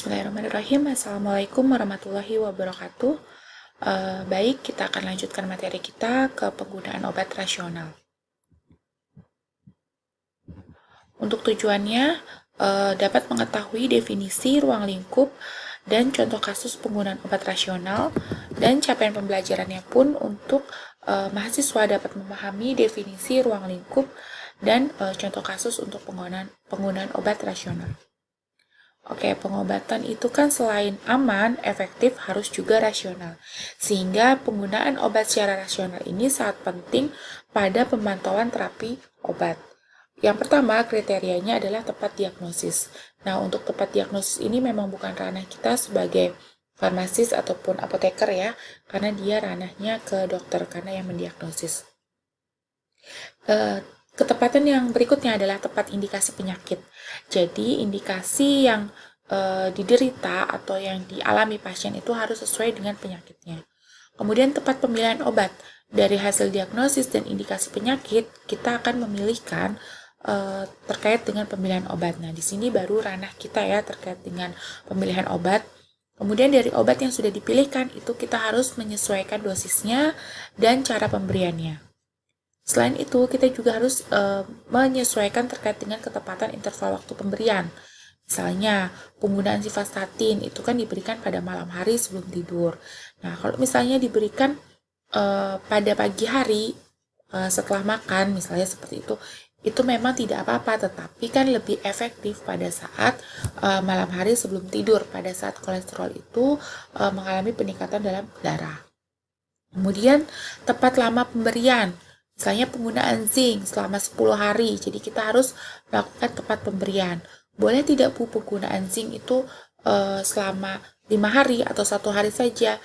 Bismillahirrahmanirrahim. Assalamualaikum warahmatullahi wabarakatuh. Baik, kita akan lanjutkan materi kita ke penggunaan obat rasional. Untuk tujuannya, dapat mengetahui definisi ruang lingkup dan contoh kasus penggunaan obat rasional, dan capaian pembelajarannya pun untuk mahasiswa dapat memahami definisi ruang lingkup dan contoh kasus untuk penggunaan obat rasional. Oke, pengobatan itu kan selain aman, efektif, harus juga rasional. Sehingga penggunaan obat secara rasional ini sangat penting pada pemantauan terapi obat. Yang pertama, kriterianya adalah tepat diagnosis. Nah, untuk tepat diagnosis ini memang bukan ranah kita sebagai farmasis ataupun apoteker ya, karena dia ranahnya ke dokter, karena yang mendiagnosis. Ketepatan yang berikutnya adalah tepat indikasi penyakit. Jadi, indikasi yang diderita atau yang dialami pasien itu harus sesuai dengan penyakitnya. Kemudian tepat pemilihan obat. Dari hasil diagnosis dan indikasi penyakit, kita akan memilihkan terkait dengan pemilihan obat. Nah, di sini baru ranah kita ya terkait dengan pemilihan obat. Kemudian dari obat yang sudah dipilihkan, itu kita harus menyesuaikan dosisnya dan cara pemberiannya. Selain itu, kita juga harus menyesuaikan terkait dengan ketepatan interval waktu pemberian. Misalnya, penggunaan simvastatin itu kan diberikan pada malam hari sebelum tidur. Nah, kalau misalnya diberikan pada pagi hari setelah makan, misalnya seperti itu memang tidak apa-apa, tetapi kan lebih efektif pada saat malam hari sebelum tidur, pada saat kolesterol itu mengalami peningkatan dalam darah. Kemudian, tepat lama pemberian. Misalnya penggunaan zinc selama 10 hari, jadi kita harus melakukan tepat pemberian. Boleh tidak Bu penggunaan zinc itu selama 5 hari atau 1 hari saja?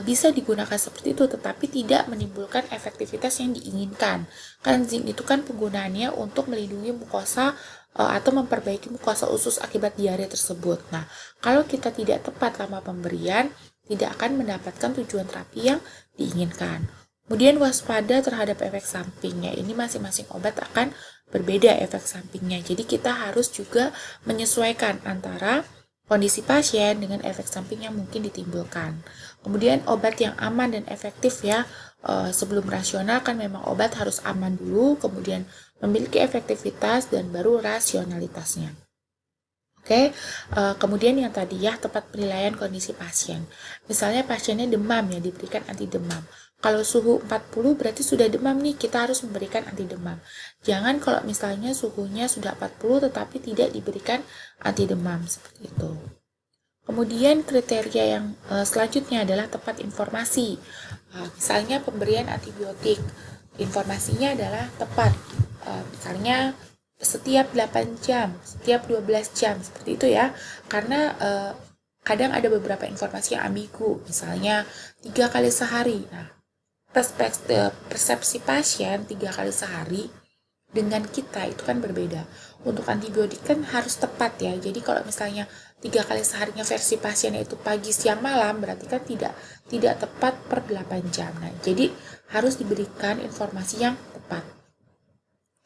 Bisa digunakan seperti itu, tetapi tidak menimbulkan efektivitas yang diinginkan. Kan zinc itu kan penggunaannya untuk melindungi mukosa atau memperbaiki mukosa usus akibat diare tersebut. Nah, kalau kita tidak tepat lama pemberian, tidak akan mendapatkan tujuan terapi yang diinginkan. Kemudian waspada terhadap efek sampingnya. Ini masing-masing obat akan berbeda efek sampingnya. Jadi kita harus juga menyesuaikan antara kondisi pasien dengan efek samping yang mungkin ditimbulkan. Kemudian obat yang aman dan efektif ya. Sebelum rasional kan memang obat harus aman dulu, kemudian memiliki efektivitas dan baru rasionalitasnya. Oke, kemudian yang tadi ya tepat penilaian kondisi pasien. Misalnya pasiennya demam ya, diberikan anti demam. Kalau suhu 40 berarti sudah demam nih, kita harus memberikan anti demam. Jangan kalau misalnya suhunya sudah 40 tetapi tidak diberikan anti demam seperti itu. Kemudian kriteria yang selanjutnya adalah tepat informasi. Misalnya pemberian antibiotik, informasinya adalah tepat. Misalnya setiap 8 jam, setiap 12 jam, seperti itu ya. Karena kadang ada beberapa informasi yang ambigu, misalnya 3 kali sehari. Nah, persepsi pasien 3 kali sehari dengan kita itu kan berbeda. Untuk antibiotik kan harus tepat ya. Jadi kalau misalnya 3 kali seharinya versi pasiennya itu pagi, siang, malam, berarti kan tidak tepat per 8 jam. Nah, jadi harus diberikan informasi yang tepat.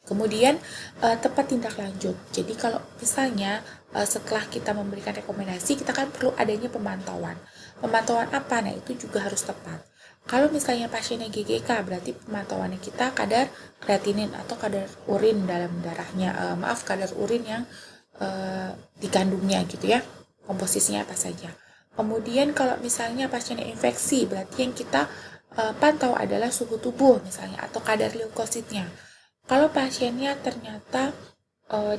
Kemudian tepat tindak lanjut. Jadi kalau misalnya setelah kita memberikan rekomendasi, kita kan perlu adanya pemantauan. Pemantauan apa? Nah, itu juga harus tepat. Kalau misalnya pasiennya GGK, berarti pemantauannya kita kadar kreatinin atau kadar urin dalam darahnya. Kadar urin yang dikandungnya gitu ya. Komposisinya apa saja. Kemudian kalau misalnya pasiennya infeksi, berarti yang kita pantau adalah suhu tubuh misalnya atau kadar leukositnya. Kalau pasiennya ternyata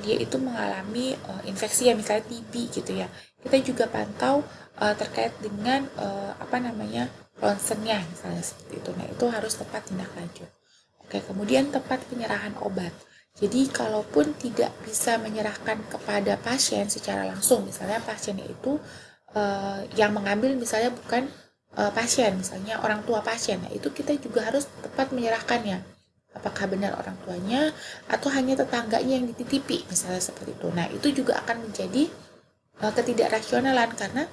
dia itu mengalami infeksi ya, misalnya TB gitu ya, kita juga pantau terkait dengan ronsennya misalnya seperti itu. Nah, itu harus tepat tindak lanjut. Oke, kemudian tepat penyerahan obat. Jadi kalaupun tidak bisa menyerahkan kepada pasien secara langsung, misalnya pasiennya itu yang mengambil misalnya bukan pasien, misalnya orang tua pasien, nah itu kita juga harus tepat menyerahkannya. Apakah benar orang tuanya atau hanya tetangganya yang dititipi, misalnya seperti itu. Nah, itu juga akan menjadi ketidakrasionalan karena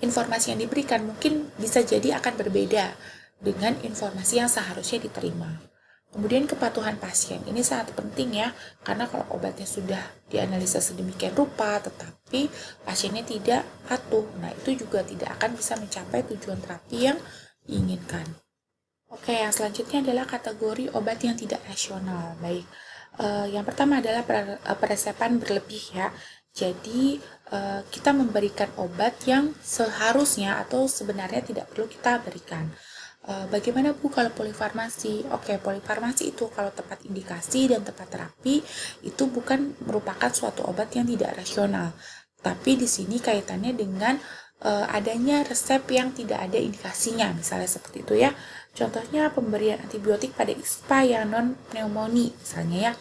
informasi yang diberikan mungkin bisa jadi akan berbeda dengan informasi yang seharusnya diterima. Kemudian kepatuhan pasien, ini sangat penting ya, karena kalau obatnya sudah dianalisa sedemikian rupa, tetapi pasiennya tidak patuh, nah itu juga tidak akan bisa mencapai tujuan terapi yang diinginkan. Oke, yang selanjutnya adalah kategori obat yang tidak rasional. Baik, yang pertama adalah peresepan berlebih ya. Jadi, kita memberikan obat yang seharusnya atau sebenarnya tidak perlu kita berikan. Bagaimana Bu kalau polifarmasi? Oke, polifarmasi itu kalau tepat indikasi dan tepat terapi itu bukan merupakan suatu obat yang tidak rasional. Tapi di sini kaitannya dengan adanya resep yang tidak ada indikasinya, misalnya seperti itu ya. Contohnya pemberian antibiotik pada ISPA yang non pneumonia misalnya ya.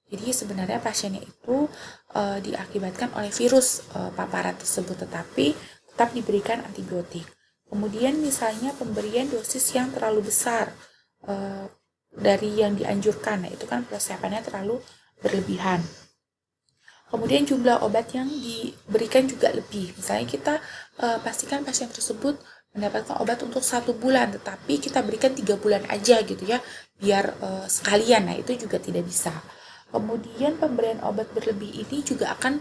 Jadi sebenarnya pasiennya itu diakibatkan oleh virus paparan tersebut, tetapi tetap diberikan antibiotik. Kemudian misalnya pemberian dosis yang terlalu besar dari yang dianjurkan, nah itu kan persiapannya terlalu berlebihan. Kemudian jumlah obat yang diberikan juga lebih. Misalnya kita pastikan pasien tersebut mendapatkan obat untuk 1 bulan, tetapi kita berikan 3 bulan aja gitu ya, biar sekalian. Nah itu juga tidak bisa. Kemudian pemberian obat berlebih ini juga akan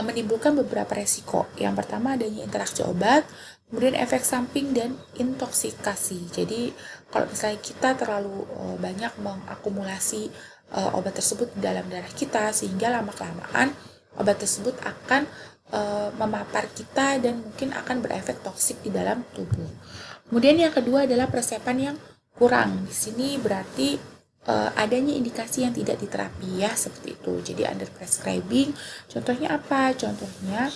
menimbulkan beberapa resiko. Yang pertama adanya interaksi obat, kemudian efek samping dan intoksikasi. Jadi kalau misalnya kita terlalu banyak mengakumulasi obat tersebut di dalam darah kita, sehingga lama-kelamaan obat tersebut akan memapar kita dan mungkin akan berefek toksik di dalam tubuh. Kemudian yang kedua adalah persiapan yang kurang. Di sini berarti adanya indikasi yang tidak diterapi ya, seperti itu. Jadi under prescribing, contohnya apa? Contohnya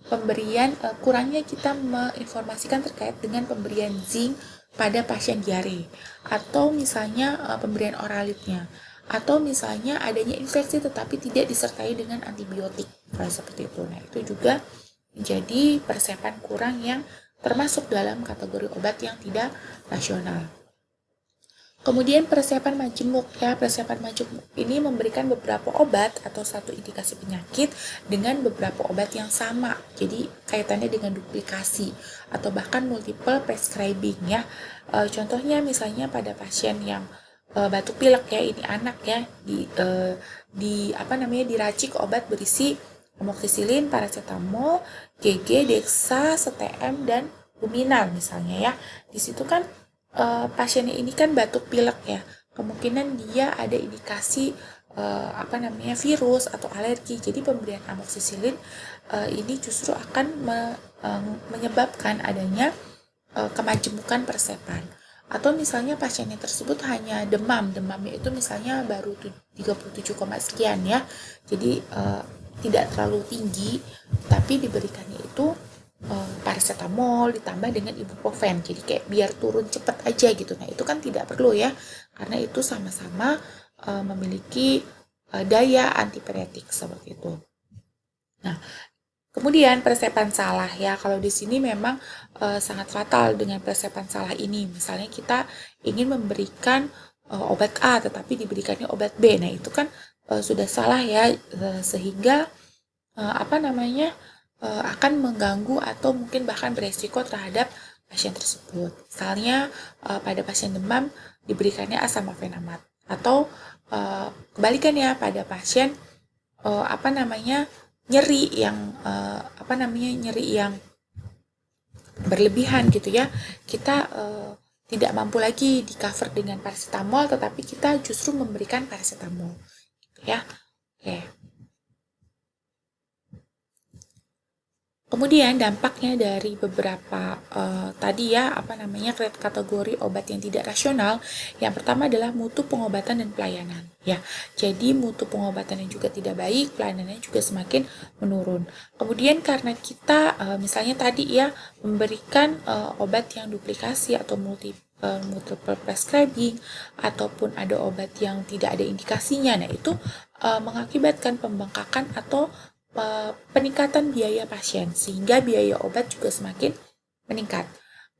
pemberian kurangnya kita menginformasikan terkait dengan pemberian zinc pada pasien diare, atau misalnya pemberian oralitnya, atau misalnya adanya infeksi tetapi tidak disertai dengan antibiotik, seperti itu. Nah itu juga menjadi persiapan kurang yang termasuk dalam kategori obat yang tidak rasional. Kemudian persiapan majemuk ya, persiapan majemuk ini memberikan beberapa obat atau satu indikasi penyakit dengan beberapa obat yang sama. Jadi kaitannya dengan duplikasi atau bahkan multiple prescribing ya. Contohnya misalnya pada pasien yang batuk pilek ya, ini anak ya, diracik obat berisi amoxicillin, paracetamol, GG, Dexa, STM dan Luminal misalnya ya. Di situ kan pasiennya ini kan batuk pilek ya, kemungkinan dia ada indikasi virus atau alergi. Jadi pemberian amoxicillin ini justru akan menyebabkan adanya kemajemukan persepan. Atau misalnya pasiennya tersebut hanya demamnya itu misalnya baru 37, sekian ya, jadi tidak terlalu tinggi, tapi diberikannya itu paracetamol ditambah dengan ibuprofen, jadi kayak biar turun cepat aja gitu. Nah itu kan tidak perlu ya, karena itu sama-sama memiliki daya antipiretik seperti itu. Nah kemudian persiapan salah ya, kalau di sini memang sangat fatal dengan persiapan salah ini. Misalnya kita ingin memberikan obat A tetapi diberikannya obat B, nah itu kan sudah salah ya, sehingga akan mengganggu atau mungkin bahkan beresiko terhadap pasien tersebut. Misalnya pada pasien demam diberikannya asam mefenamat, atau kebalikannya pada pasien nyeri yang berlebihan gitu ya, kita tidak mampu lagi di cover dengan paracetamol, tetapi kita justru memberikan paracetamol gitu ya. Oke. Kemudian dampaknya dari beberapa kategori obat yang tidak rasional, yang pertama adalah mutu pengobatan dan pelayanan. Ya, jadi mutu pengobatannya juga tidak baik, pelayanannya juga semakin menurun. Kemudian karena kita misalnya tadi ya memberikan obat yang duplikasi atau multiple prescribing, ataupun ada obat yang tidak ada indikasinya, nah itu mengakibatkan pembengkakan atau peningkatan biaya pasien, sehingga biaya obat juga semakin meningkat.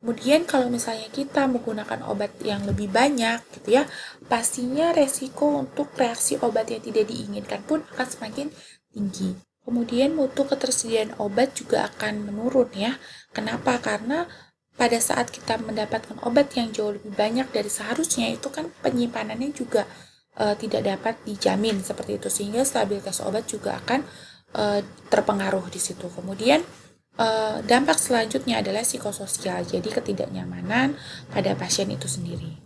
Kemudian kalau misalnya kita menggunakan obat yang lebih banyak gitu ya, pastinya resiko untuk reaksi obat yang tidak diinginkan pun akan semakin tinggi. Kemudian mutu ketersediaan obat juga akan menurun ya. Kenapa? Karena pada saat kita mendapatkan obat yang jauh lebih banyak dari seharusnya, itu kan penyimpanannya juga tidak dapat dijamin seperti itu, sehingga stabilitas obat juga akan terpengaruh di situ. Kemudian dampak selanjutnya adalah psikososial, jadi ketidaknyamanan pada pasien itu sendiri.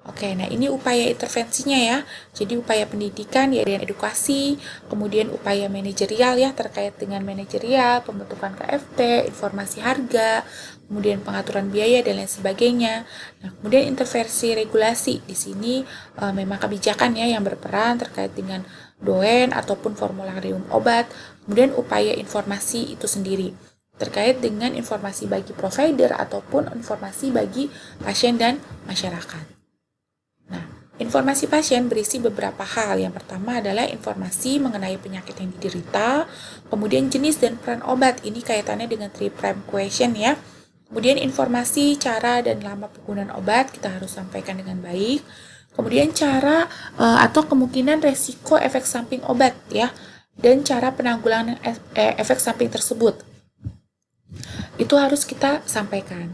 Oke, nah ini upaya intervensinya ya. Jadi upaya pendidikan, ya, dan edukasi, kemudian upaya manajerial ya terkait dengan manajerial, pembentukan KFT, informasi harga, kemudian pengaturan biaya dan lain sebagainya. Nah, kemudian intervensi regulasi di sini memang kebijakan ya yang berperan terkait dengan doen ataupun formularium obat, kemudian upaya informasi itu sendiri terkait dengan informasi bagi provider ataupun informasi bagi pasien dan masyarakat. Nah, informasi pasien berisi beberapa hal. Yang pertama adalah informasi mengenai penyakit yang diderita, kemudian jenis dan peran obat. Ini kaitannya dengan 3' question ya. Kemudian informasi, cara, dan lama penggunaan obat kita harus sampaikan dengan baik. Kemudian cara atau kemungkinan resiko efek samping obat ya, dan cara penanggulangan efek samping tersebut. Itu harus kita sampaikan.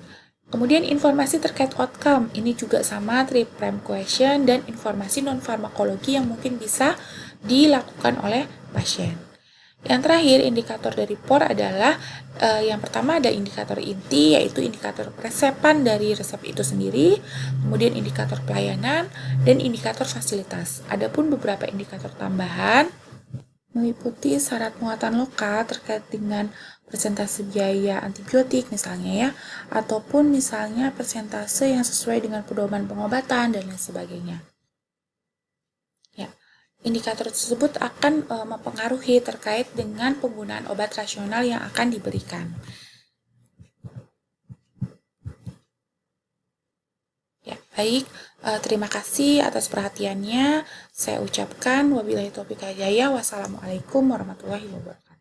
Kemudian informasi terkait outcome, ini juga sama 3' question dan informasi non-farmakologi yang mungkin bisa dilakukan oleh pasien. Yang terakhir, indikator dari POR adalah yang pertama ada indikator inti, yaitu indikator peresepan dari resep itu sendiri, kemudian indikator pelayanan, dan indikator fasilitas. Adapun beberapa indikator tambahan meliputi syarat muatan lokal terkait dengan persentase biaya antibiotik misalnya ya, ataupun misalnya persentase yang sesuai dengan pedoman pengobatan dan lain sebagainya. Ya, indikator tersebut akan mempengaruhi terkait dengan penggunaan obat rasional yang akan diberikan. Ya, baik. Terima kasih atas perhatiannya. Saya ucapkan wabillahi taufiq wal hidayah. Wassalamualaikum warahmatullahi wabarakatuh.